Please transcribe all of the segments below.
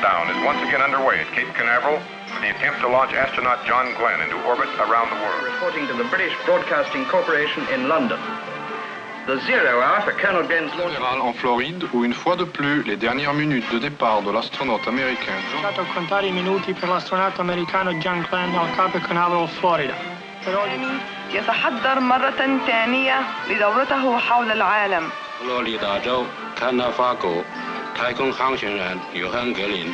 countdown is once again underway at Cape Canaveral for the attempt to launch astronaut John Glenn into orbit around the world. Reporting to the British Broadcasting Corporation in London. The 0 hour for Colonel Glenn's launch. En Floride, où une fois de plus, les dernières minutes de départ de l'astronaute américain. Stato a contare I minuti per l'astronauta americano John Glenn al Cape Canaveral, Florida. يتحضر مرة ثانية لدورته حول العالم. 佛罗里达州坎纳法国太空航行员约翰格林。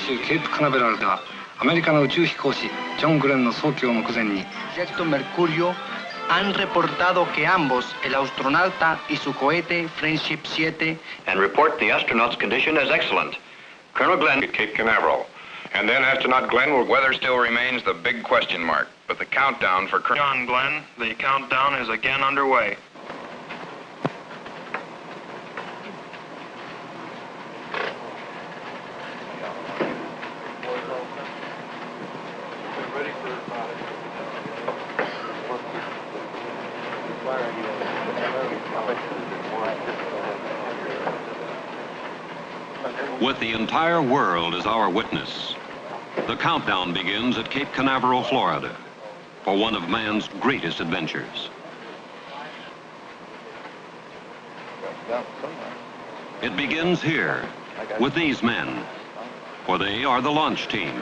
州ケープカナベラルではアメリカの宇宙飛行士ジョン・グレンの早期を目前に。Proyecto Mercurio han reportado que ambos, el astronauta y su cohete Friendship 7, and report the astronaut's condition as excellent. Colonel Glenn at Cape Canaveral. And then astronaut Glenn will... Weather still remains the big question mark, but the countdown for John Glenn, the countdown is again underway. With the entire world as our witness, the countdown begins at Cape Canaveral, Florida, for one of man's greatest adventures. It begins here with these men, for they are the launch team.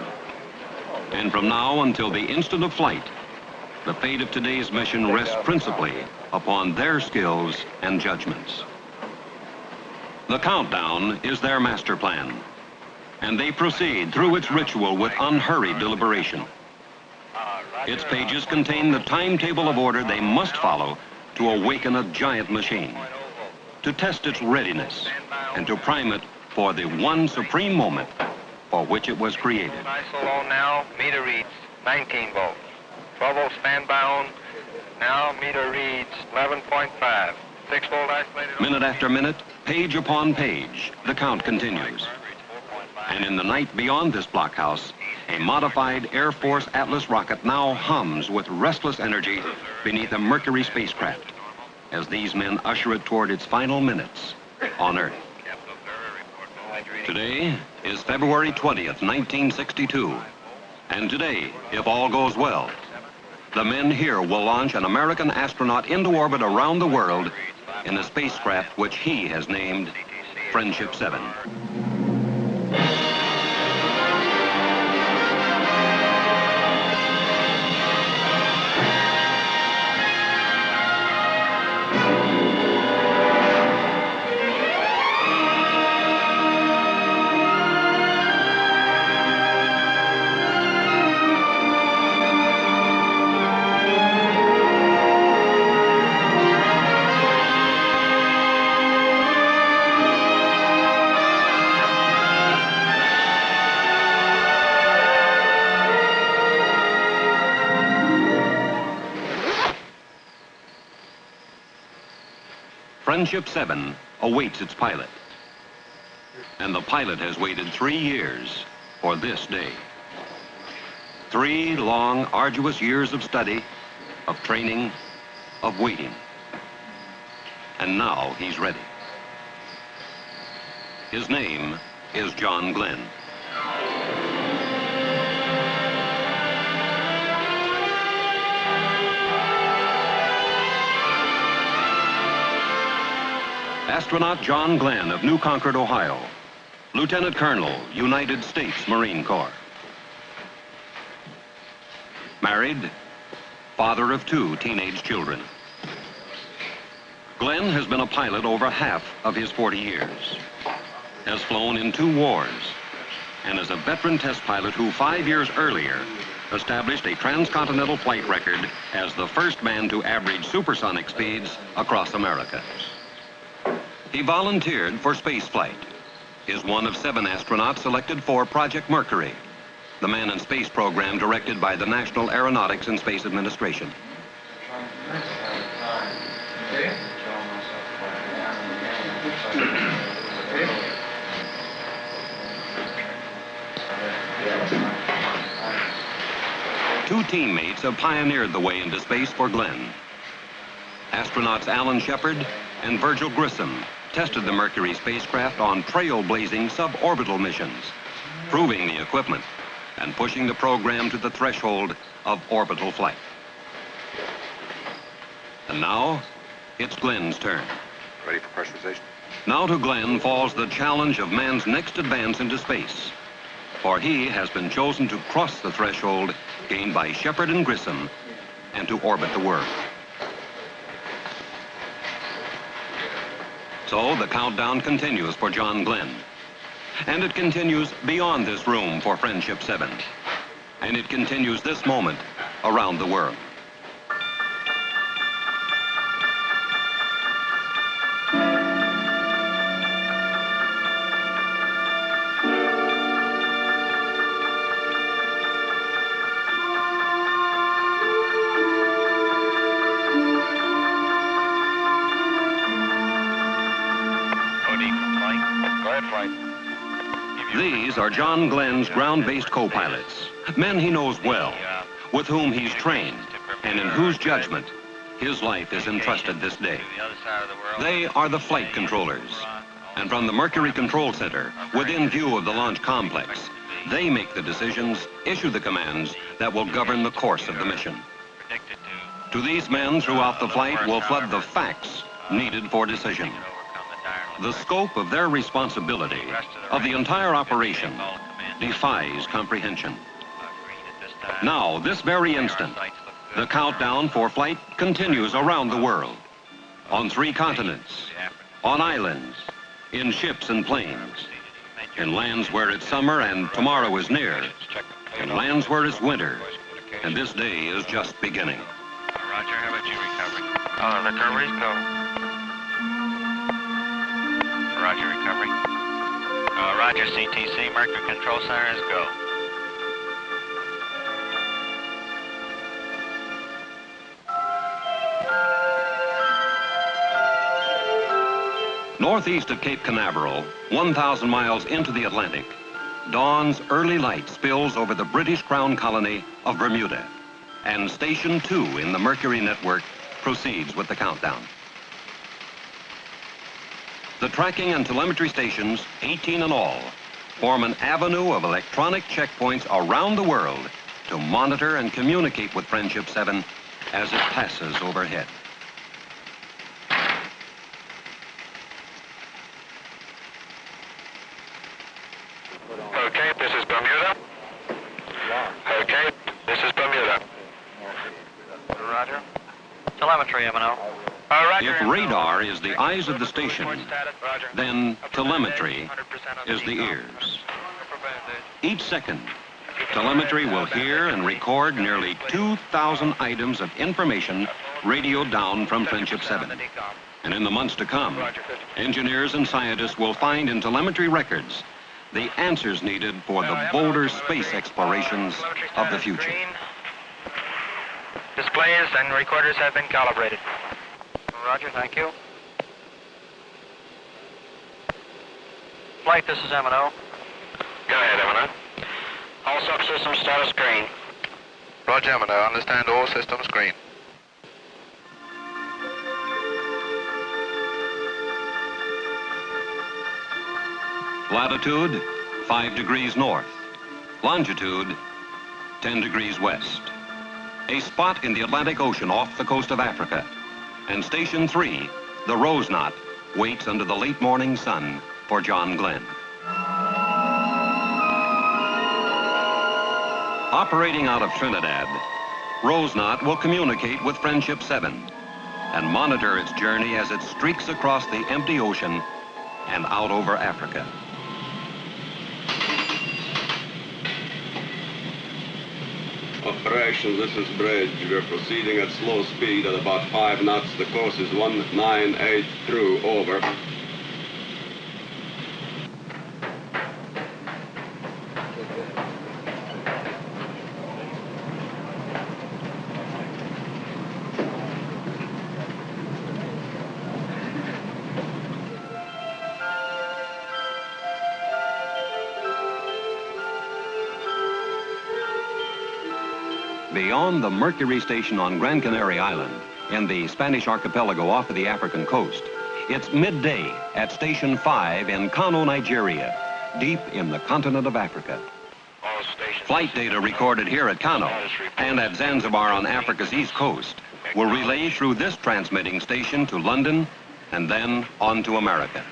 And from now until the instant of flight, the fate of today's mission rests principally upon their skills and judgments. The countdown is their master plan, and they proceed through its ritual with unhurried deliberation. Its pages contain the timetable of order they must follow to awaken a giant machine, to test its readiness, and to prime it for the one supreme moment for which it was created. ISO now, meter reads 19 volts. 12 volt standby on, now meter reads 11.5. 6 volt isolated. Minute after minute, page upon page, the count continues. And in the night beyond this blockhouse, a modified Air Force Atlas rocket now hums with restless energy beneath a Mercury spacecraft as these men usher it toward its final minutes on Earth. Today is February 20th, 1962. And today, if all goes well, the men here will launch an American astronaut into orbit around the world in a spacecraft which he has named Friendship 7. Friendship 7 awaits its pilot. And the pilot has waited 3 years for this day. 3 long, arduous years of study, of training, of waiting. And now he's ready. His name is John Glenn. Astronaut John Glenn of New Concord, Ohio, Lieutenant Colonel, United States Marine Corps. Married, father of 2 teenage children. Glenn has been a pilot over half of his 40 years, has flown in 2 wars, and is a veteran test pilot who 5 years earlier established a transcontinental flight record as the first man to average supersonic speeds across America. He volunteered for spaceflight, is one of 7 astronauts selected for Project Mercury, the man in space program directed by the National Aeronautics and Space Administration. Two teammates have pioneered the way into space for Glenn. Astronauts Alan Shepard and Virgil Grissom tested the Mercury spacecraft on trailblazing suborbital missions proving the equipment, and pushing the program to the threshold of orbital flight. And now, it's Glenn's turn. Ready for pressurization. Now to Glenn falls the challenge of man's next advance into space, for he has been chosen to cross the threshold gained by Shepard and Grissom and to orbit the world. So the countdown continues for John Glenn. And it continues beyond this room for Friendship 7. And it continues this moment around the world. These are John Glenn's ground-based co-pilots, men he knows well, with whom he's trained, and in whose judgment his life is entrusted this day. They are the flight controllers, and from the Mercury Control Center, within view of the launch complex, they make the decisions, issue the commands that will govern the course of the mission. To these men throughout the flight will flood the facts needed for decision. The scope of their responsibility of the entire operation defies comprehension. Now, this very instant, the countdown for flight continues around the world, on 3 continents, on islands, in ships and planes, in lands where it's summer and tomorrow is near, in lands where it's winter, and this day is just beginning. Roger, how about you recovery? Recovery's go. Roger, recovery. Roger, CTC, Mercury Control Center is go. Northeast of Cape Canaveral, 1,000 miles into the Atlantic, dawn's early light spills over the British Crown colony of Bermuda, and Station 2 in the Mercury network proceeds with the countdown. The tracking and telemetry stations, 18 in all, form an avenue of electronic checkpoints around the world to monitor and communicate with Friendship 7 as it passes overhead. Okay, this is Bermuda. Okay, this is Bermuda. Roger. Telemetry, M&O. If radar is the eyes of the station, then telemetry is the ears. Each second, telemetry will hear and record nearly 2,000 items of information radioed down from Friendship 7. And in the months to come, engineers and scientists will find in telemetry records the answers needed for the bolder space explorations of the future. Displays and recorders have been calibrated. Roger, thank you. Flight, this is M&O. Go ahead, M&O. All subsystems status green. Roger, M&O. Understand all systems green. Latitude, 5 degrees north. Longitude, 10 degrees west. A spot in the Atlantic Ocean off the coast of Africa. And Station 3, the Rose Knot, waits under the late morning sun for John Glenn. Operating out of Trinidad, Rose Knot will communicate with Friendship 7 and monitor its journey as it streaks across the empty ocean and out over Africa. Operation, this is Bridge. We're proceeding at slow speed at about 5 knots. The course is 198 through, over. Beyond the Mercury station on Gran Canaria Island, in the Spanish archipelago off of the African coast, it's midday at Station 5 in Kano, Nigeria, deep in the continent of Africa. Flight data recorded here at Kano and at Zanzibar on Africa's east coast will relay through this transmitting station to London and then on to America.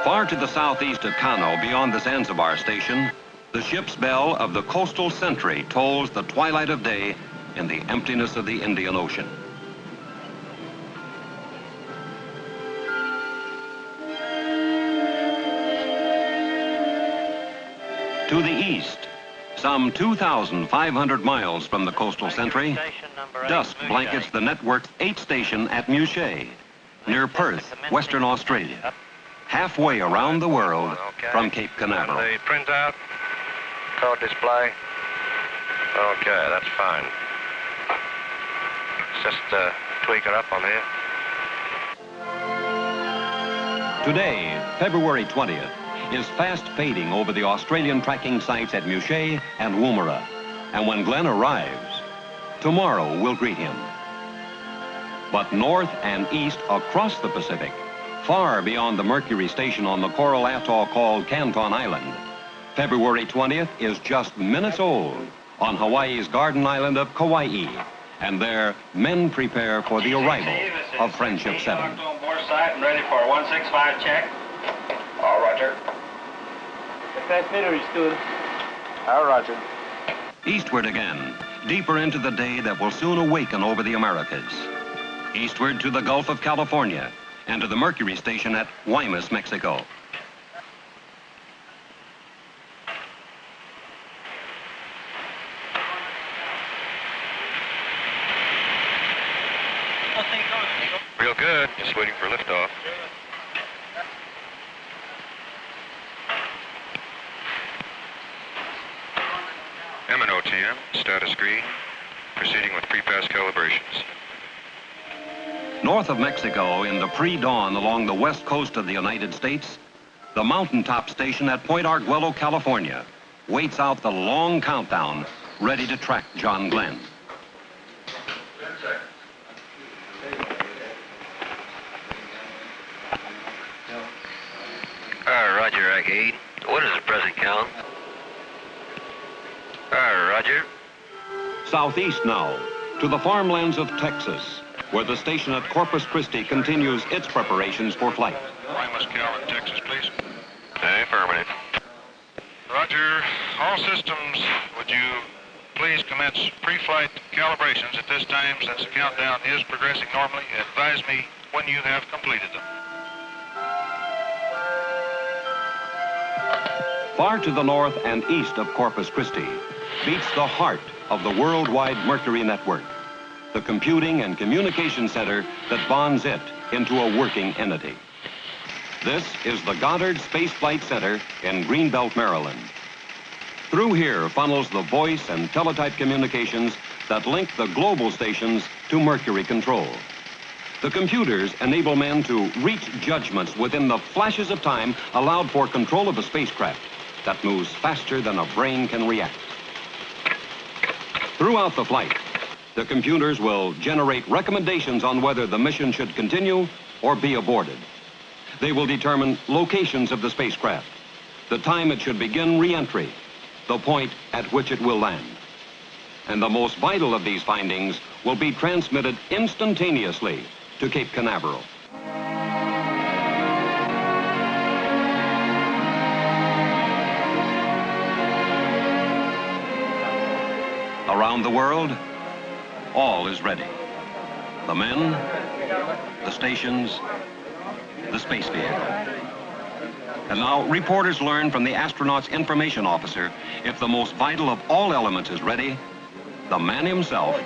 Far to the southeast of Kano, beyond the Zanzibar station, the ship's bell of the coastal sentry tolls the twilight of day in the emptiness of the Indian Ocean. To the east, some 2,500 miles from the coastal sentry, dusk blankets the network's 8th station at Mushea, near Perth, Western Australia, halfway around the world from Cape Canaveral. The printout, code display. Okay, that's fine. Let's just tweak it up on here. Today, February 20th, is fast fading over the Australian tracking sites at Mushea and Woomera. And when Glenn arrives, tomorrow will greet him. But north and east across the Pacific, far beyond the Mercury station on the coral atoll called Canton Island, February 20th is just minutes old on Hawaii's garden island of Kauai. And there, men prepare for the arrival of Friendship 7. On board site and ready for a 165 check. All roger. The transmitter is good. All roger. Eastward again, deeper into the day that will soon awaken over the Americas. Eastward to the Gulf of California and to the Mercury station at Guaymas, Mexico. Real good. Just waiting for liftoff. MNOTM, status green. Proceeding with pre-pass calibrations. North of Mexico, in the pre-dawn along the west coast of the United States, the mountaintop station at Point Arguello, California, waits out the long countdown, ready to track John Glenn. Roger, Ike 8. What is the present count? Roger. Southeast now, to the farmlands of Texas, where the station at Corpus Christi continues its preparations for flight. Guaymas, Cal, in Texas, please. Affirmative. Roger. All systems, would you please commence pre-flight calibrations at this time since the countdown is progressing normally? Advise me when you have completed them. Far to the north and east of Corpus Christi beats the heart of the worldwide Mercury network, the computing and communication center that bonds it into a working entity. This is the Goddard Space Flight Center in Greenbelt, Maryland. Through here funnels the voice and teletype communications that link the global stations to Mercury control. The computers enable men to reach judgments within the flashes of time allowed for control of a spacecraft that moves faster than a brain can react. Throughout the flight, the computers will generate recommendations on whether the mission should continue or be aborted. They will determine locations of the spacecraft, the time it should begin re-entry, the point at which it will land. And the most vital of these findings will be transmitted instantaneously to Cape Canaveral. Around the world, all is ready. The men, the stations, the space vehicle. And now reporters learn from the astronaut's information officer if the most vital of all elements is ready, the man himself,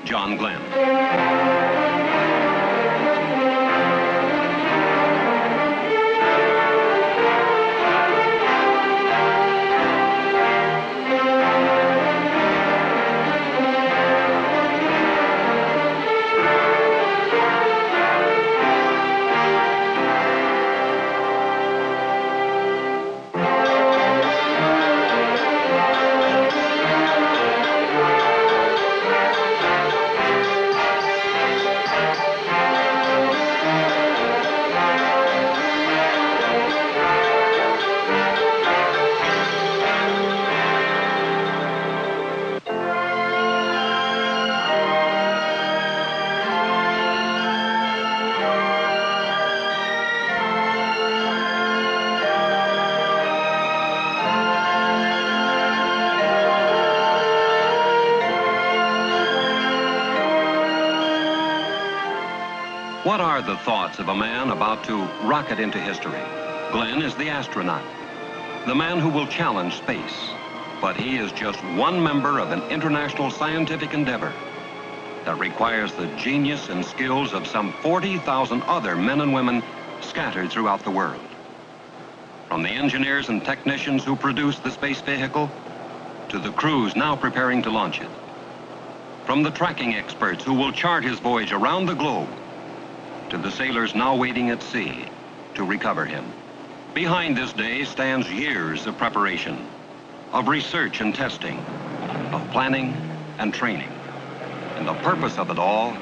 John Glenn. What are the thoughts of a man about to rocket into history? Glenn is the astronaut, the man who will challenge space. But he is just one member of an international scientific endeavor that requires the genius and skills of some 40,000 other men and women scattered throughout the world. From the engineers and technicians who produce the space vehicle to the crews now preparing to launch it. From the tracking experts who will chart his voyage around the globe to the sailors now waiting at sea to recover him. Behind this day stands years of preparation, of research and testing, of planning and training. And the purpose of it all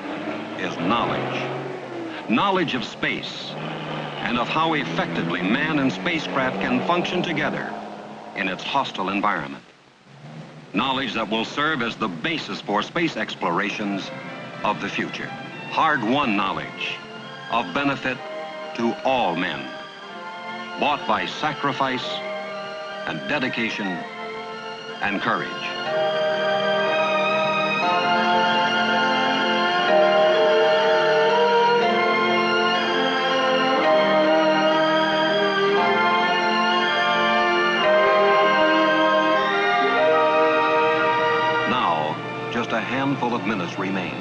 is knowledge. Knowledge of space and of how effectively man and spacecraft can function together in its hostile environment. Knowledge that will serve as the basis for space explorations of the future. Hard-won knowledge of benefit to all men, bought by sacrifice and dedication and courage. Now, just a handful of minutes remain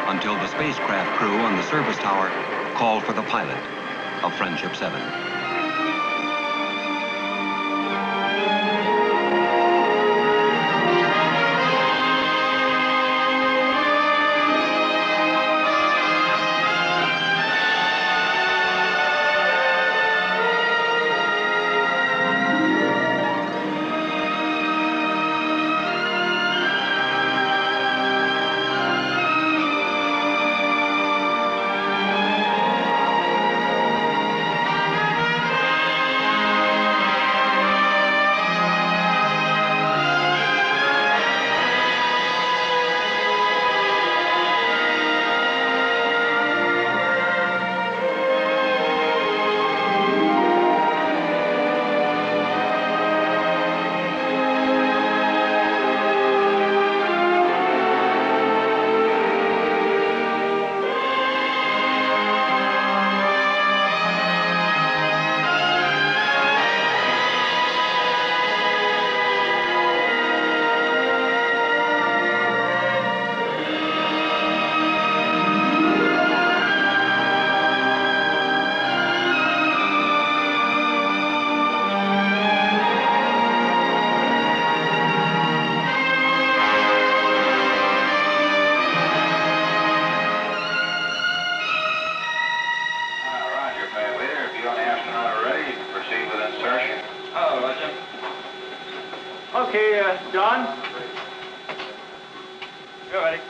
until the spacecraft crew on the service tower call for the pilot of Friendship 7. Okay, John? Go ready.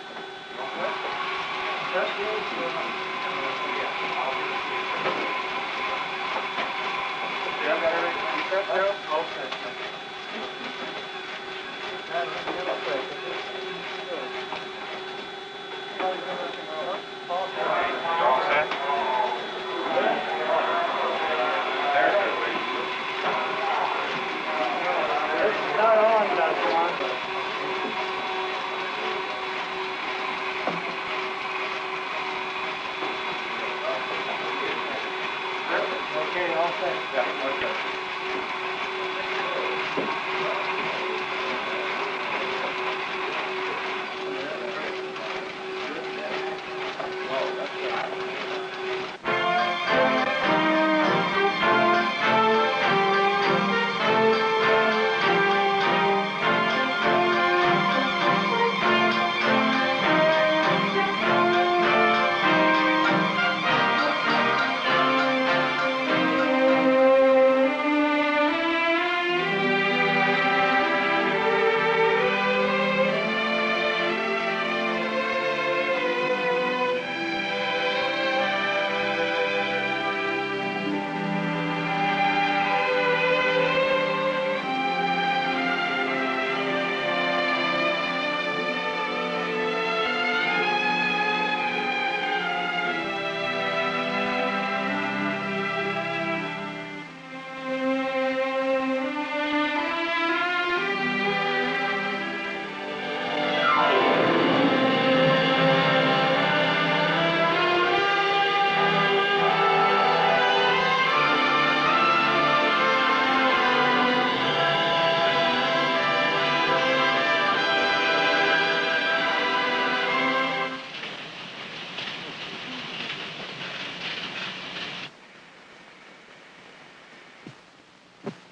Okay, all set. Yeah, okay.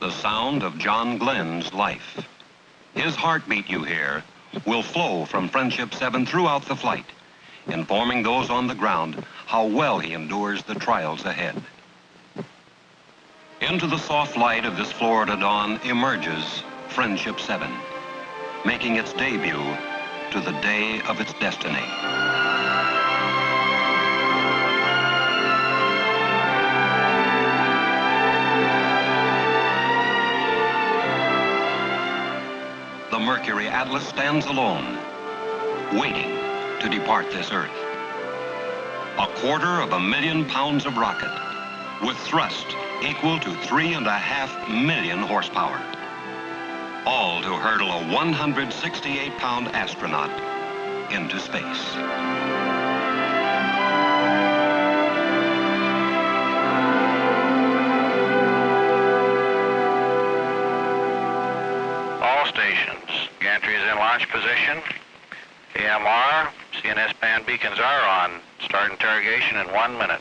the sound of John Glenn's life. His heartbeat, you hear, will flow from Friendship 7 throughout the flight, informing those on the ground how well he endures the trials ahead. Into the soft light of this Florida dawn emerges Friendship 7, making its debut to the day of its destiny. The Mercury Atlas stands alone, waiting to depart this Earth. 250,000 pounds of rocket with thrust equal to 3.5 million horsepower. All to hurdle a 168-pound astronaut into space. All stations, gantry is in launch position. EMR, CNS band beacons are on. Start interrogation in 1 minute.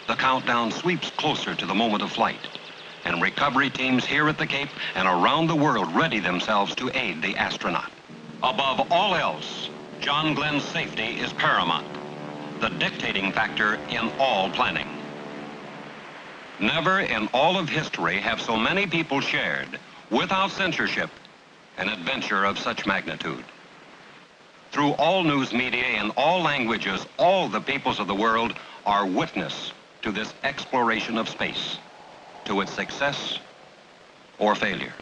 The countdown sweeps closer to the moment of flight, and recovery teams here at the Cape and around the world ready themselves to aid the astronaut. Above all else, John Glenn's safety is paramount, the dictating factor in all planning. Never in all of history have so many people shared, without censorship, an adventure of such magnitude. Through all news media in all languages, all the peoples of the world are witness to this exploration of space, to its success or failure.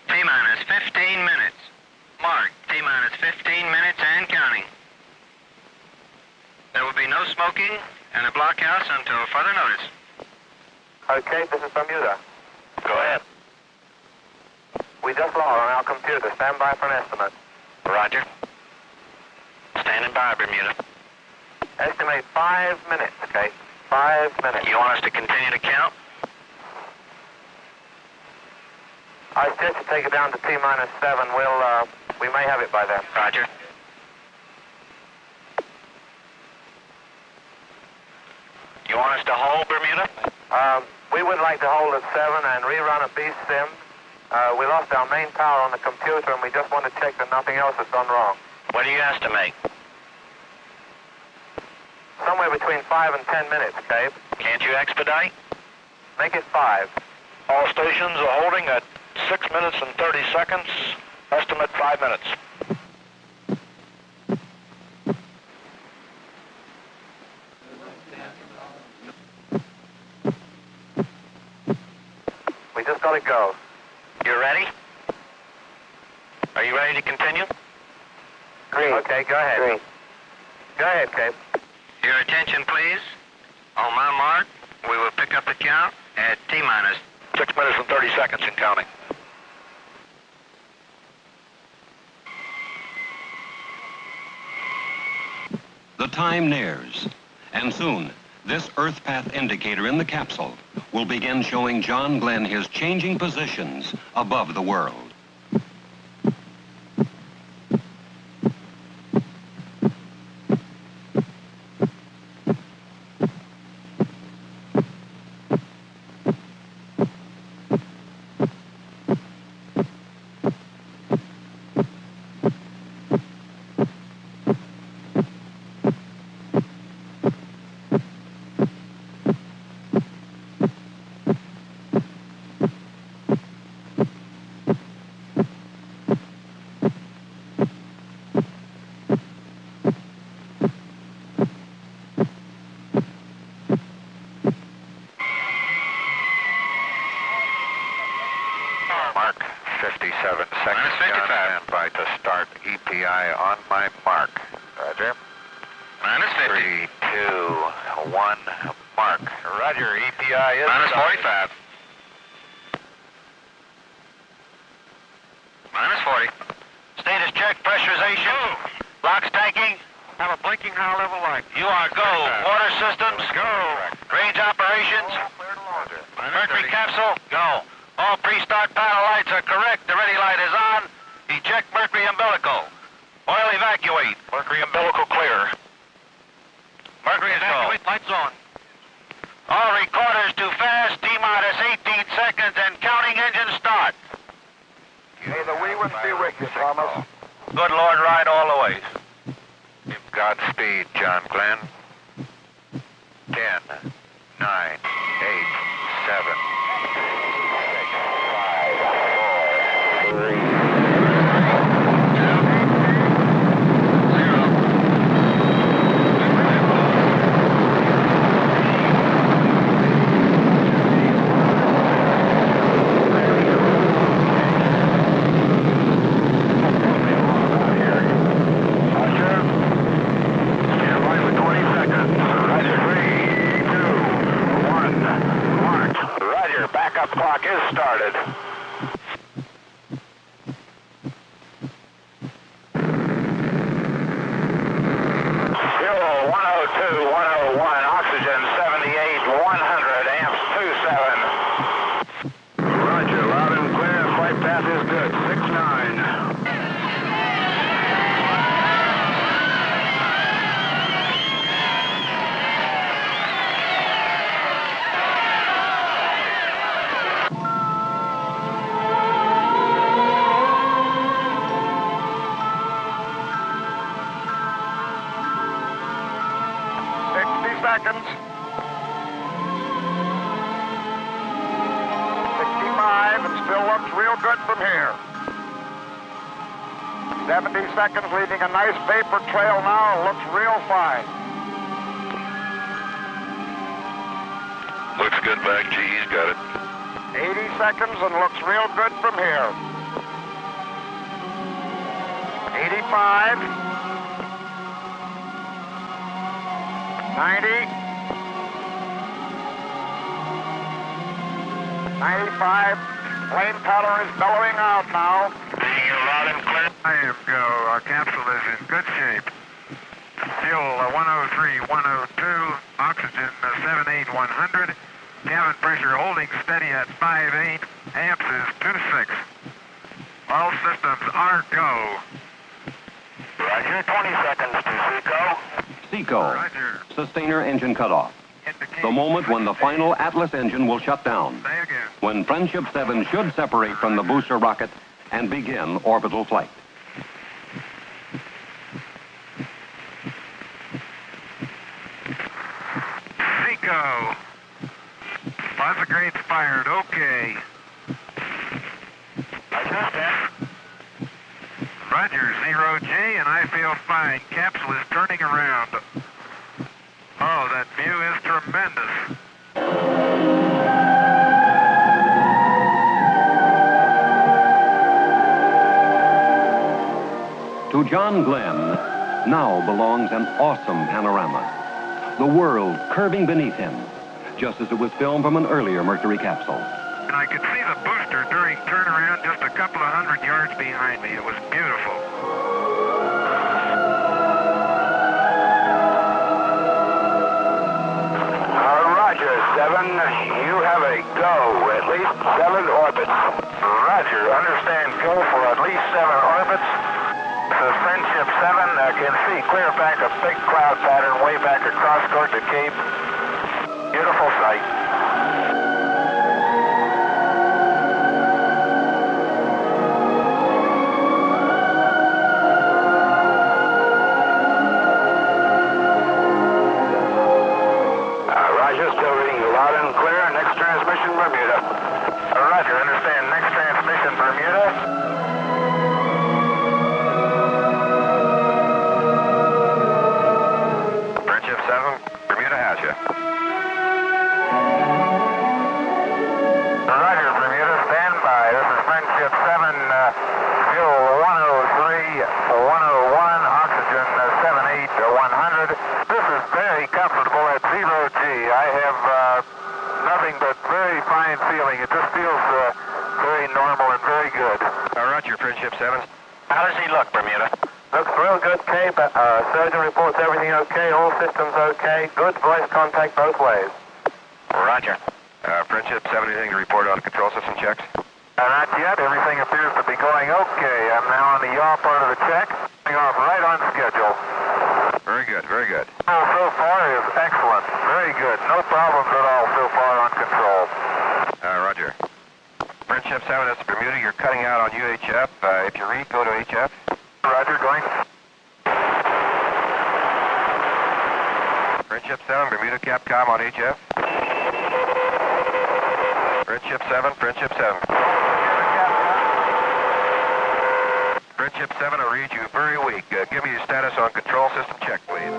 T-minus 15 minutes. Mark, T-minus 15 minutes and counting. There will be no smoking and a blockhouse until further notice. Okay, this is Bermuda. Go ahead. We just logged on our computer. Stand by for an estimate. Roger. Standing by, Bermuda. Estimate 5 minutes, okay? 5 minutes. You want us to continue to count? I suggest you take it down to T-minus 7. We may have it by then. Roger. You want us to hold, Bermuda? We would like to hold at 7 and rerun a B-sim. We lost our main power on the computer and we just want to check that nothing else has gone wrong. What do you estimate? Somewhere between 5 and 10 minutes, Cape. Can't you expedite? Make it 5. All stations are holding at 6 minutes and 30 seconds. Estimate 5 minutes. We just got to go. You ready? Are you ready to continue? Green. Okay, go ahead. Green. Go ahead, Cape. Your attention, please. On my mark, we will pick up the count at T-minus 6 minutes and 30 seconds and counting. The time nears, and soon, this Earth path indicator in the capsule will begin showing John Glenn his changing positions above the world. Mark 57 seconds. Stand by to start EPI on my mark. Roger. Minus 50. 3, 2, 1, mark. Roger, EPI is Minus started. 45. Minus 40. Status check, pressurization. Locks taking. Have a blinking high level light. You are go. Water systems. Go. Range operations. Clear to launch. Mercury capsule. Go. All pre-start panel lights are correct. The ready light is on. Eject Mercury umbilical. Oil evacuate. Mercury umbilical clear. Mercury evacuate. Lights on. All recorders too fast. T-minus 18 seconds and counting engine start. May the wee ones be with you, Thomas. Good Lord, ride all the way. Godspeed, John Glenn. 10, 9, 8, 7, 6, 5, 4, 3. Clock is started. Fuel 102, 101, oxygen 78, 100, amps 27. Roger, loud and clear, flight path is good, 6-9. Seconds. 65 and still looks real good from here. 70 seconds, leaving a nice vapor trail now. Looks real fine. Looks good back, G, he's got it. 80 seconds and looks real good from here. 85. 90. 95. Flame powder is bellowing out now. Being you loud and clear. I am go. Our capsule is in good shape. Fuel 103, 102. Oxygen 78, 100. Cabin pressure holding steady at 5.8. Amps is 2.6. All systems are go. Roger, 20 seconds to Seco. Seco. Roger. Sustainer engine cutoff. The moment when the final Atlas engine will shut down. Say again. When Friendship 7 should separate from the booster rocket and begin orbital flight. Seco. Plaza grade's fired. Okay. Roger, 0G, and I feel fine. Capsule is turning around. Oh, that view is tremendous. To John Glenn, now belongs an awesome panorama. The world curving beneath him, just as it was filmed from an earlier Mercury capsule. And I could see the booster during turnaround just a couple of 100 yards behind me. It was beautiful. Roger, 7. You have a go. At least 7 orbits. Roger. Understand go for at least 7 orbits. So Friendship 7 can see clear back a big cloud pattern way back across toward the Cape. Beautiful sight. Roger, still reading loud and clear. Next transmission, Bermuda. Roger, understand. Next transmission, Bermuda. Friendship 7, Bermuda has you. Roger, Bermuda, stand by. This is Friendship 7, fuel 103, 101, oxygen 78, 100. This is very comfortable at 0G. I have nothing but very fine feeling. It just feels very normal and very good. Roger, Friendship 7. How does he look, Bermuda? Looks real good, Cape. Surgeon reports everything okay, all systems okay. Good voice contact both ways. Roger. Friendship 7, anything to report on control system checks? Not yet. Everything appears to be going okay. I'm now on the yaw part of the check. Going off right on schedule. Very good, very good. So far is excellent. Very good. No problems at all so far on control. Roger. Friendship 7, that's Bermuda. You're cutting out on UHF. If you read, go to HF. Roger, going. Friendship 7, Bermuda Capcom on HF. Friendship 7, Friendship 7. Friendship 7, I read you very weak. Give me your status on control system check, please.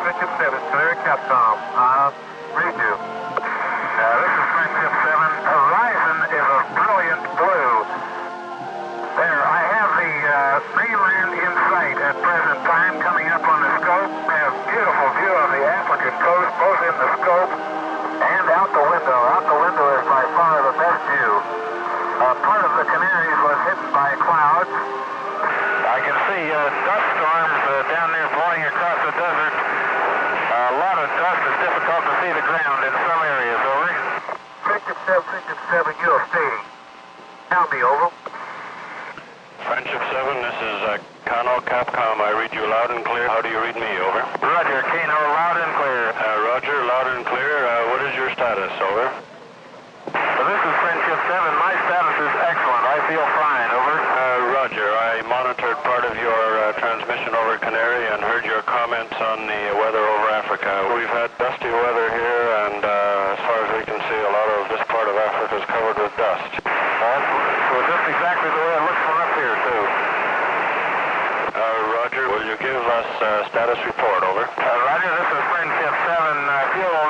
Friendship 7, clear Capcom. Read you. This is Friendship 7. Horizon is a brilliant blue. There, I have the mainland in sight at present time coming up on the scope. We have a beautiful view of the African coast, both in the scope and out the window. Out the window is by far the best view. Part of the Canaries was hit by clouds. I can see dust storms down there blowing across the desert. A lot of dust. It's difficult to see the ground in some areas. Over. Friendship 7, you'll stay. Tell me, over. Friendship 7, this is Kano Capcom. I read you loud and clear. How do you read me? Over. Roger, Kano, loud and clear. Roger, loud and clear. What is your status? Over. This is Friendship 7. My status is excellent. I feel fine. Over. Roger, I monitored part of your transmission over Canary and heard your comments on the weather over Africa. We've had dusty weather here, and as far as we can see, a lot of this part of Africa is covered with dust. So just exactly the way it looks from up here, too. Roger, will you give us status report? Over. Roger, this is Friendship 7, fuel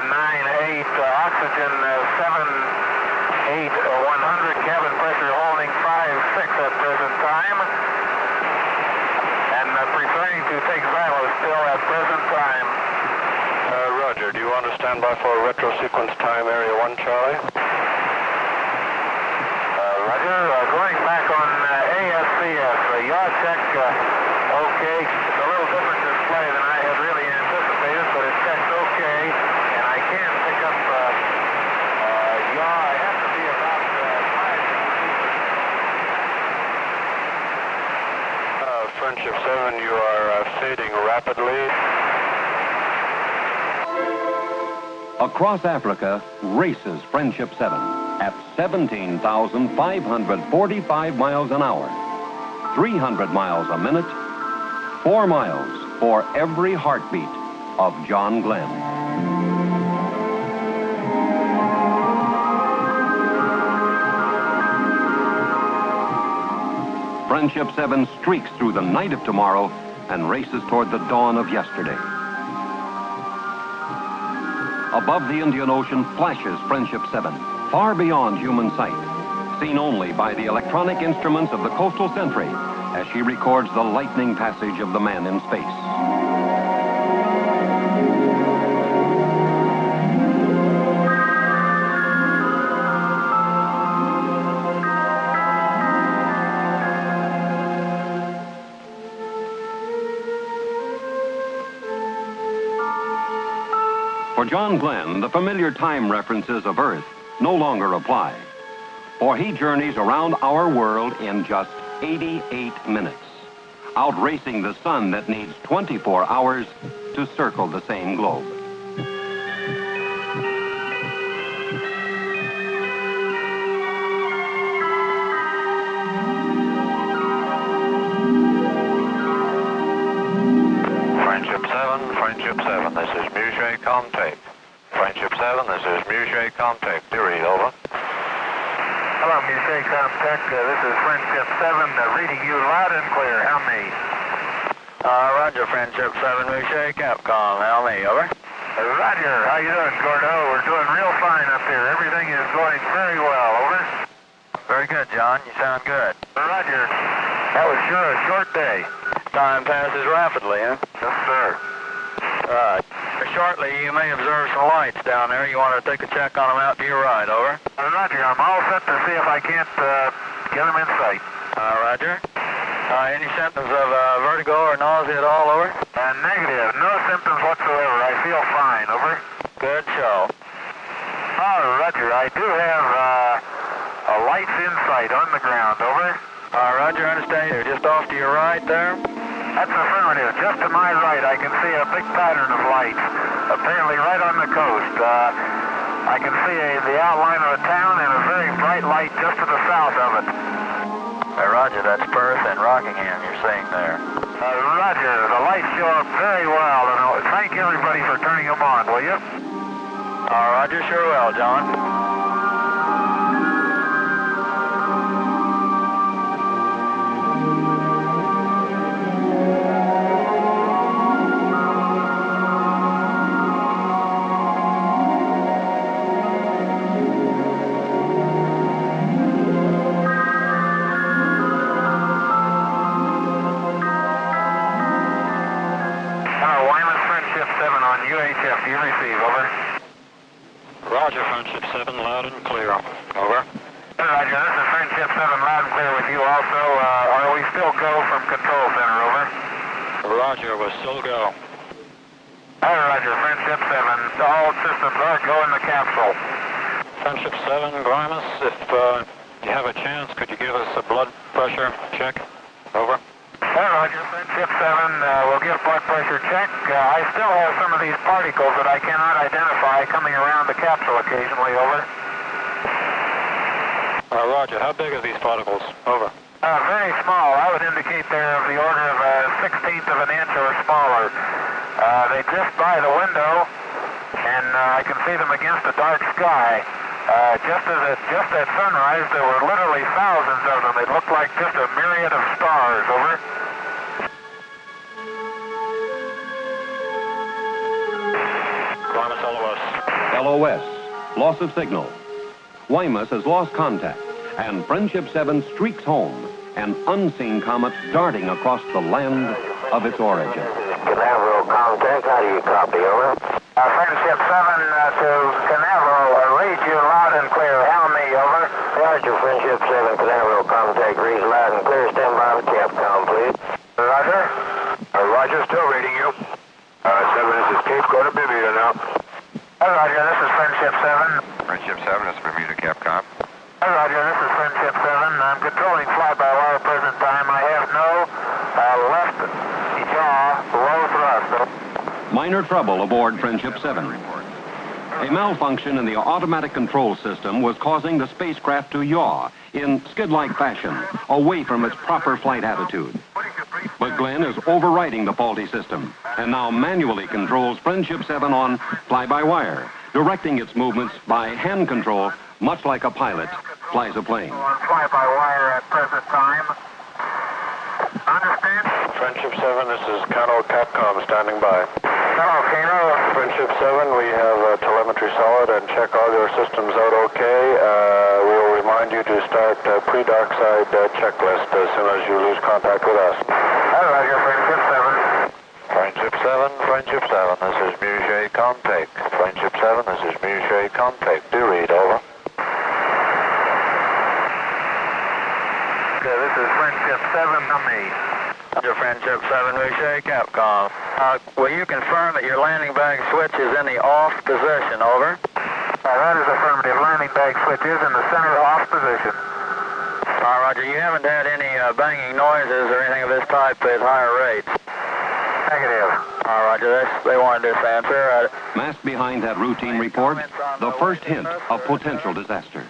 9098, oxygen 78, 100, cabin pressure holding 5.6 at present time, and preferring to take Xylo still at present time. Roger, do you want to stand by for retro sequence time, area 1, Charlie? Roger, going back on ASCS, yaw check, okay. It's a little different display than I had really anticipated, but it checks okay, and I can pick up yaw. I have to be about 5 Friendship 7, you are fading rapidly. Across Africa, races Friendship 7 at 17,545 miles an hour, 300 miles a minute, 4 miles for every heartbeat of John Glenn. Friendship 7 streaks through the night of tomorrow and races toward the dawn of yesterday. Above the Indian Ocean flashes Friendship 7, far beyond human sight, seen only by the electronic instruments of the Coastal Sentry as she records the lightning passage of the man in space. For John Glenn, the familiar time references of Earth no longer apply, for he journeys around our world in just 88 minutes, outracing the sun that needs 24 hours to circle the same globe. Friendship 7, this is Mushe Comtape. Friendship 7, this is Mushe Comtape. Theory, over. Hello, Mushe Comtech. This is Friendship 7, reading you loud and clear. How me? Roger, Friendship 7, Mushe Capcom. How me, over. Roger, how you doing, Gordo? We're doing real fine up here. Everything is going very well, over. Very good, John. You sound good. Roger. That was sure a short day. Time passes rapidly, huh? Yes, sir. Shortly, you may observe some lights down there. You want to take a check on them out to your right, over? Roger, I'm all set to see if I can't get them in sight. Roger. Any symptoms of vertigo or nausea at all, over? Negative. Negative. No symptoms whatsoever. I feel fine. Over. Good show. Roger. I do have a lights in sight on the ground. Over. Roger. Understand. You're just off to your right there. That's affirmative. Just to my right, I can see a big pattern of lights, apparently right on the coast. I can see the outline of the town and a very bright light just to the south of it. Roger, that's Perth and Rockingham you're seeing there. Roger, the lights show up very well, and thank everybody for turning them on, will you? Roger, sure will, John. UHF, do you receive? Over. Roger, Friendship 7, loud and clear. Over. Roger, this is Friendship 7, loud and clear with you also. Are we still go from Control Center? Over. Roger, we're still go. Roger, Friendship 7, all systems are go in the capsule. Friendship 7, Grimus, if you have a chance, could you give us a blood pressure check? Over. Roger, Friendship 7, we'll give blood pressure check. I still have some of these particles that I cannot identify coming around the capsule occasionally. Over. Roger, how big are these particles? Over. Very small. I would indicate they're of the order of a 1/16 of an inch or smaller. They drift by the window, and I can see them against a dark sky. Just at sunrise, there were literally thousands of them. They looked like just a myriad of stars. Over. LOS, loss of signal. Guaymas has lost contact, and Friendship 7 streaks home, an unseen comet darting across the land of its origin. Canaveral contact, how do you copy? Over. Friendship 7 to Canaveral, read you loud and clear. How me? Over. Roger, Friendship 7, Canaveral contact, reads loud and clear. Stand by the Capcom, please. Roger. Roger, still reading you. 7, this is Cape Cod, Bermuda now. Roger, this is Friendship 7. Friendship 7, this is Bermuda Capcom. Roger, this is Friendship 7. I'm controlling fly-by-wire present time. I have no left jaw low thrust. Minor trouble aboard Friendship 7. A malfunction in the automatic control system was causing the spacecraft to yaw in skid-like fashion, away from its proper flight attitude. But Glenn is overriding the faulty system, and now manually controls Friendship 7 on fly-by-wire, directing its movements by hand control, much like a pilot flies a plane. On fly-by-wire at present time. Understand? Friendship 7, this is Kano Capcom standing by. Hello, Kano. Friendship 7, we have telemetry solid and check all your systems out okay. We'll remind you to start pre-dark side checklist as soon as you lose contact with us. Roger, Friendship 7. Friendship 7, Friendship 7, this is Muget contact. Friendship 7, this is Muget contact. Do read, over. Okay, this is Friendship 7 to me. Your Friendship 7, Muget Capcom. Will you confirm that your landing bag switch is in the off position, over? That is affirmative. Landing bag switch is in the center off position. Roger, you haven't had any banging noises or anything of this type at higher rates? Negative. Roger, they wanted this answer. Masked behind that routine report, the first hint of potential disaster.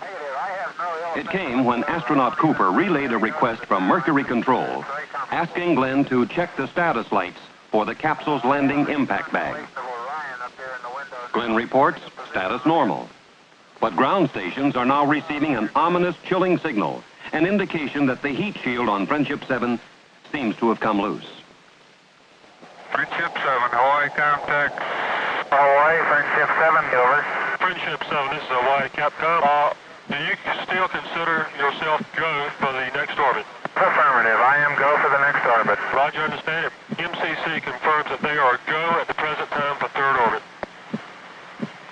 It came when astronaut Cooper relayed a request from Mercury Control, asking Glenn to check the status lights for the capsule's landing impact bag. Glenn reports status normal. But ground stations are now receiving an ominous chilling signal, an indication that the heat shield on Friendship 7 seems to have come loose. Friendship 7, Hawaii contact. Hawaii, Friendship 7, over. Friendship 7, this is Hawaii Capcom. Do you still consider yourself go for the next orbit? Affirmative. I am go for the next orbit. Roger, understand. MCC confirms that they are go at the present time for third orbit.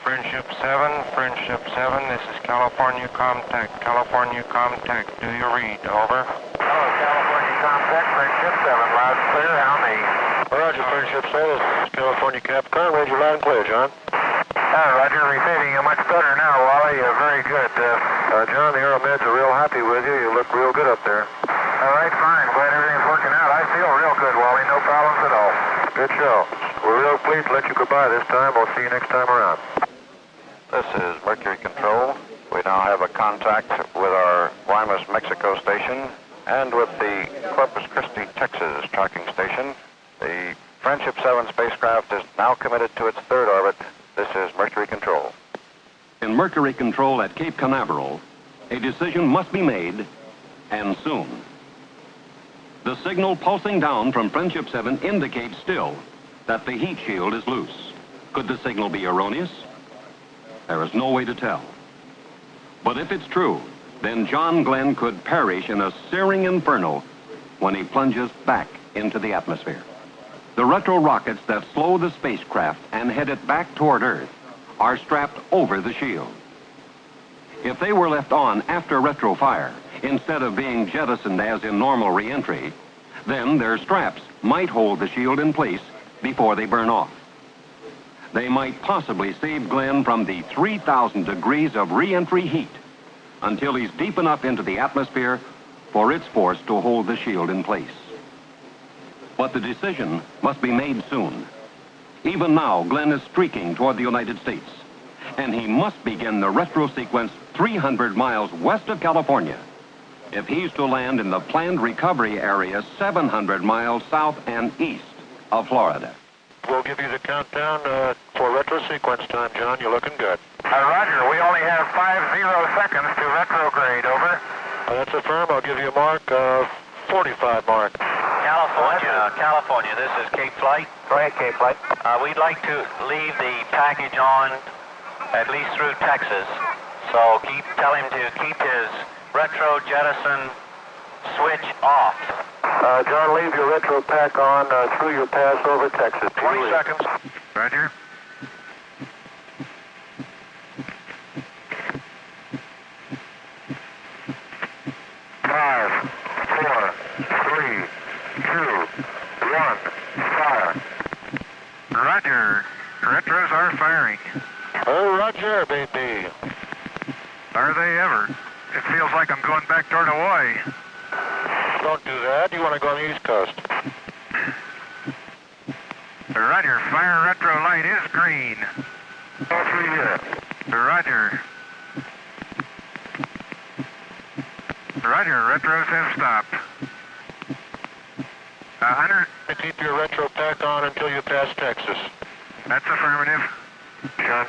Friendship 7, Friendship 7, this is California contact. California contact, do you read? Over. Hello, California contact, Friendship 7, loud and clear, how me? Roger, Friendship 7. This is California Capricorn. Read you loud and clear, John. Roger, receiving you much better now, Wally. Very good. John, the Aeromeds are real happy with you. You look real good up there. All right, fine. Glad everything's working out. I feel real good, Wally. No problems at all. Good show. We're real pleased to let you goodbye this time. We'll see you next time around. This is Mercury Control. We now have a contact with our Guaymas, Mexico station and with the Corpus Christi, Texas tracking station. The Friendship 7 spacecraft is now committed to its third orbit. This is Mercury Control. In Mercury Control at Cape Canaveral, a decision must be made, and soon. The signal pulsing down from Friendship 7 indicates still that the heat shield is loose. Could the signal be erroneous? There is no way to tell. But if it's true, then John Glenn could perish in a searing inferno when he plunges back into the atmosphere. The retro rockets that slow the spacecraft and head it back toward Earth are strapped over the shield. If they were left on after retro fire, instead of being jettisoned as in normal re-entry, then their straps might hold the shield in place before they burn off. They might possibly save Glenn from the 3,000 degrees of re-entry heat until he's deep enough into the atmosphere for its force to hold the shield in place. But the decision must be made soon. Even now, Glenn is streaking toward the United States, and he must begin the retro sequence 300 miles west of California if he's to land in the planned recovery area 700 miles south and east of Florida. We'll give you the countdown for retro sequence time, John. You're looking good. Roger, we only have 50 seconds to retrograde, over. That's affirmed. I'll give you a mark of 45 mark. California, this is Cape Flight. Go ahead, Cape Flight. We'd like to leave the package on at least through Texas. So tell him to keep his retro jettison switch off. John, leave your retro pack on through your pass over Texas. 20 seconds. Roger. Five, four, three, two, one, fire. Roger. Retros are firing. Oh, Roger, baby. Are they ever? It feels like I'm going back toward Hawaii. Don't do that. You want to go on the East Coast. Roger, fire retro light is green. All through here. Roger. Roger, retros have stopped. Hunter? Keep your retro pack on until you pass Texas. That's affirmative. John.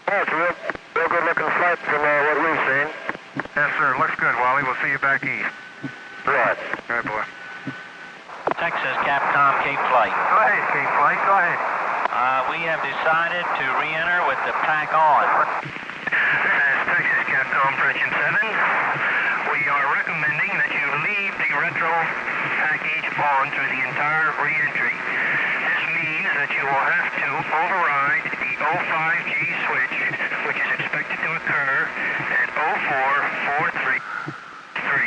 That's real good looking flight from what we've seen. Yes, sir. Looks good, Wally. We'll see you back east. Right. Good boy. Texas, Capcom, Cape Flight. Go ahead, Cape Flight. Go ahead. We have decided to re-enter with the pack on. This is Texas, Capcom, Friendship 7. We are recommending that you leave the retro package on through the entire re-entry. This means that you will have to override the 05G switch, which is expected to occur at 0443.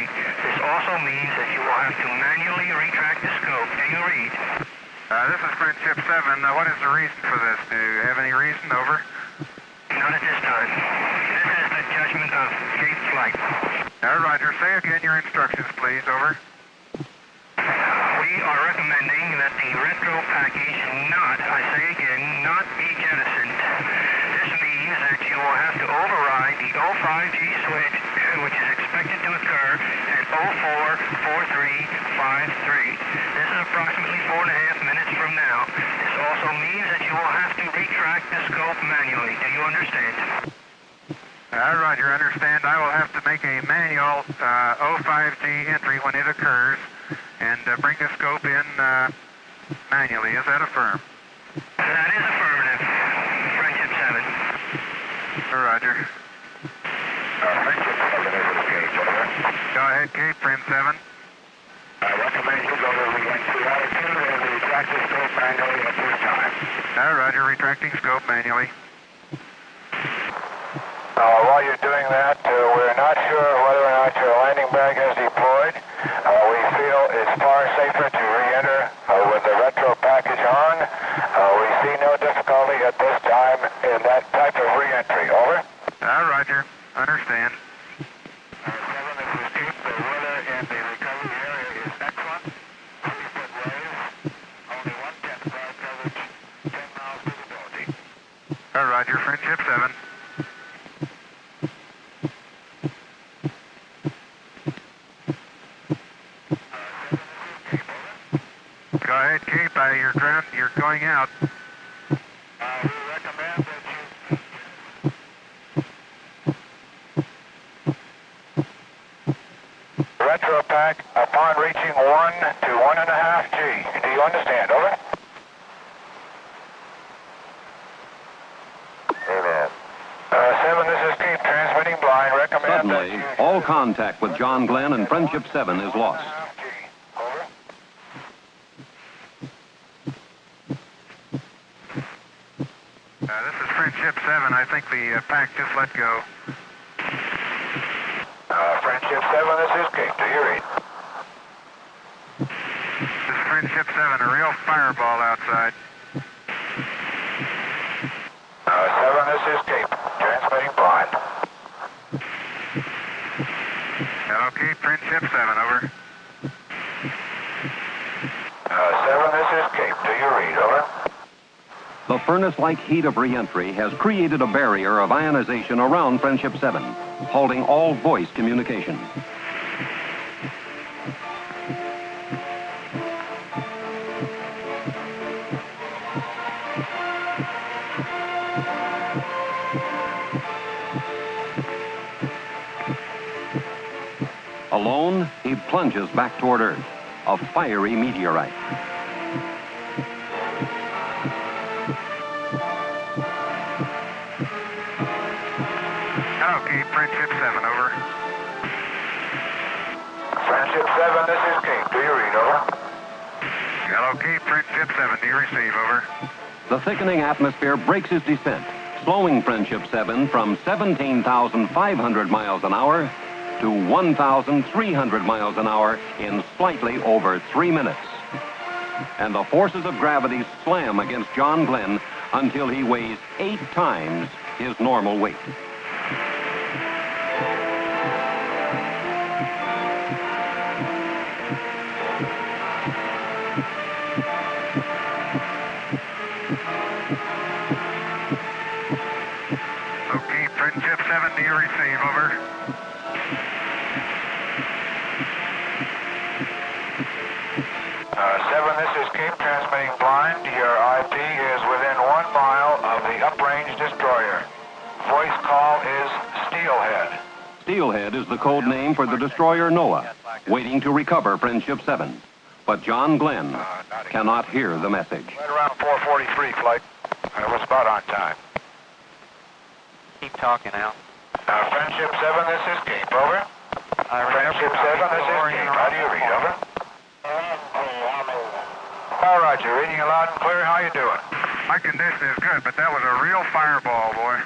This also means that you will have to manually retract the scope. Do you read? This is Friendship 7. What is the reason for this? Do you have any reason? Over. Not at this time. This is the judgment of Cape Flight. Roger. Say again your instructions, please. Over. We are recommending that the retro package not, I say again, not be jettisoned. This means that you will have to override the 05G switch, which is expected to occur at 044353. This is approximately 4.5 minutes from now. This also means that you will have to retract the scope manually. Do you understand? Roger, understand. I will have to make a manual 05G entry when it occurs and bring the scope in manually. Is that affirmed? That is affirmative. Friendship 7. Roger. Friendship 7 is engaged, over. Go ahead, Cape, Friend 7. I recommend you go to re-entry altitude and retract the scope manually at this time. Roger, retracting scope manually. While you're doing that, we're not sure whether or not your landing bag has deployed. Roger, Friendship 7. Go ahead, Cape. You're going out. We recommend that you... Retro pack upon reaching 1 to 1.5 G. Do you understand? Over. Amen. 7, this is Cape transmitting blind. Recommend Suddenly, that all contact with John Glenn and Friendship 7 is lost. This is Friendship 7. I think the pack just let go. Friendship 7, this is Cape. Do you read? This is Friendship 7, a real fireball outside. 7, this is Cape. Transmitting blind. Hello, Cape. Friendship 7, over. 7, this is Cape. Do you read? Over. The furnace-like heat of re-entry has created a barrier of ionization around Friendship 7, halting all voice communication. Alone, he plunges back toward Earth, a fiery meteorite. Hello, Cape. Friendship 7, over. Friendship 7, this is Cape. Do you read? Over. Hello, Cape. Friendship 7, do you receive? Over. The thickening atmosphere breaks his descent, slowing Friendship 7 from 17,500 miles an hour to 1,300 miles an hour in slightly over 3 minutes. And the forces of gravity slam against John Glenn until he weighs 8 times his normal weight. Okay, Friendship 7, do you receive? Over. This is Cape transmitting blind. Your IP is within 1 mile of the uprange destroyer. Voice call is Steelhead. Steelhead is the code name for the destroyer Noah, waiting to recover Friendship 7. But John Glenn cannot hear the message. Right around 4:43 flight. It was about on time. Keep talking out. Friendship 7, this is Cape. Over. Friendship 7, this is Cape. How do you read? Over. All right, you're reading you loud and clear. How you doing? My condition is good, but that was a real fireball, boy.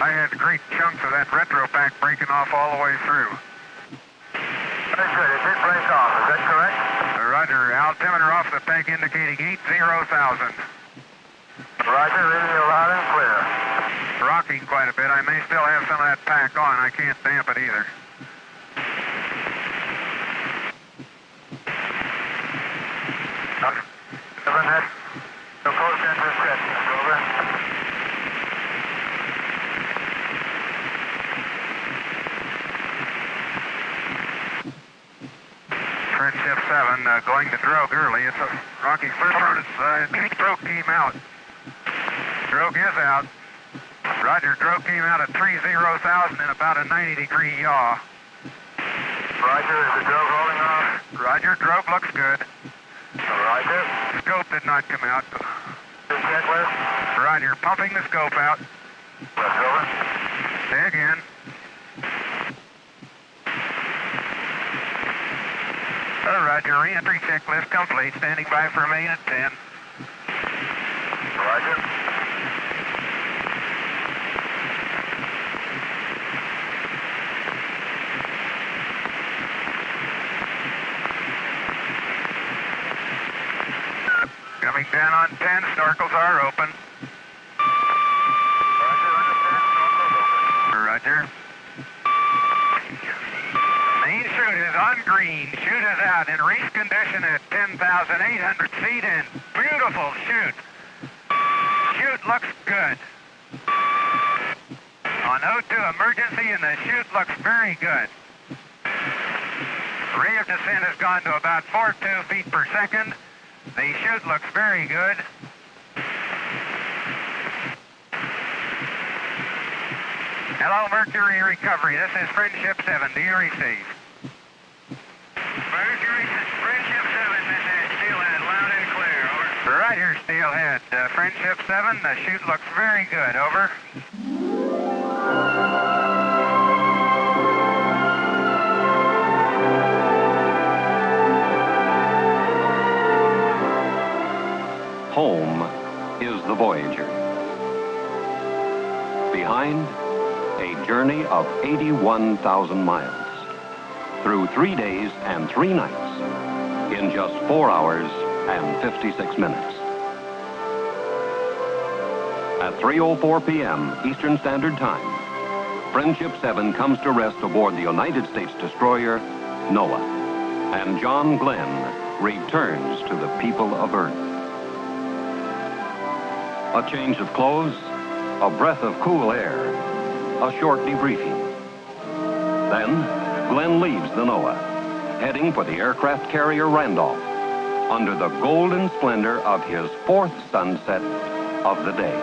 I had great chunks of that retro pack breaking off all the way through. Very good. It did break off. Is that correct? Roger. Altimeter off the tank indicating 80,000. Roger. Reading you loud and clear. Rocking quite a bit. I may still have some of that pack on. I can't damp it either. No code center setting. Over. Friendship 7 going to drogue early. It's a rocky furnace. Drogue came out. Drogue is out. Roger, drogue came out at 30,000 in about a 90-degree yaw. Roger, is the drogue holding off? Roger, drogue looks good. Roger. Scope did not come out. Checklist. Roger, pumping the scope out. That's over. Say again. Roger, re-entry checklist complete. Standing by for a million at 10. Roger. Coming down on 10, snorkels are open. Roger. Main chute is on green. Chute is out in race condition at 10,800 feet and beautiful chute. Chute chute looks good. On O2 emergency, and the chute looks very good. Rate of descent has gone to about 4.2 feet per second. The chute looks very good. Hello, Mercury Recovery. This is Friendship 7. Do you receive? Mercury, Friendship 7, this is Steelhead. Loud and clear, over. Right here, Steelhead. Friendship 7, the chute looks very good, over. Home is the Voyager. Behind, a journey of 81,000 miles through 3 days and 3 nights in just 4 hours and 56 minutes. At 3:04 p.m. Eastern Standard Time, Friendship 7 comes to rest aboard the United States destroyer Noah, and John Glenn returns to the people of Earth. A change of clothes, a breath of cool air, a short debriefing. Then, Glenn leaves the Noah, heading for the aircraft carrier Randolph, under the golden splendor of his 4th sunset of the day.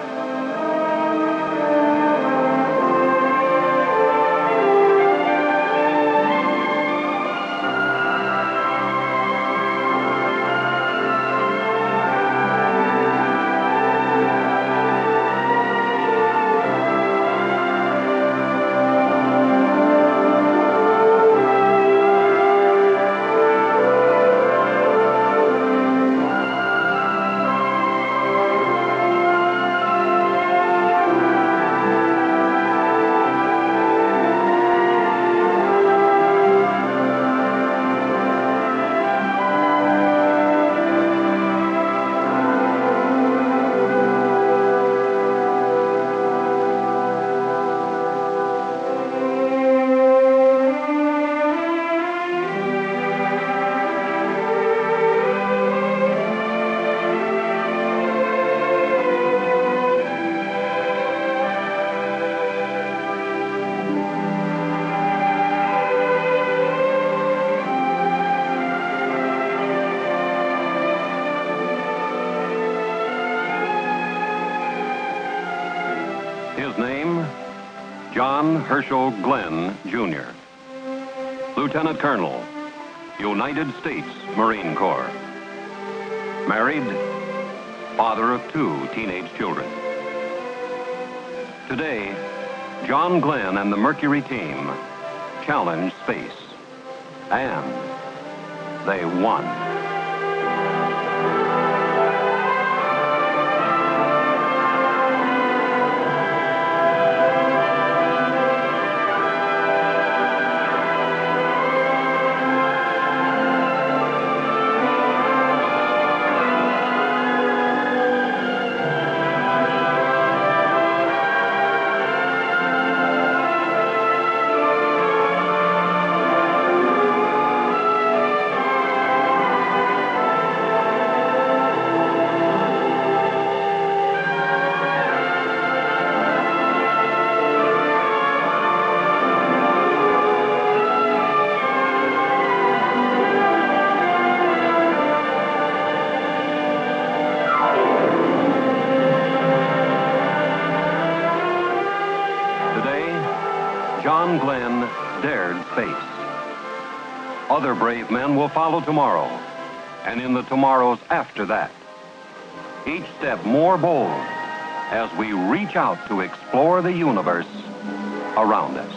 His name, John Herschel Glenn, Jr., Lieutenant Colonel, United States Marine Corps. Married, father of 2 teenage children. Today, John Glenn and the Mercury team challenged space, and they won. John Glenn dared space. Other brave men will follow tomorrow, and in the tomorrows after that. Each step more bold as we reach out to explore the universe around us.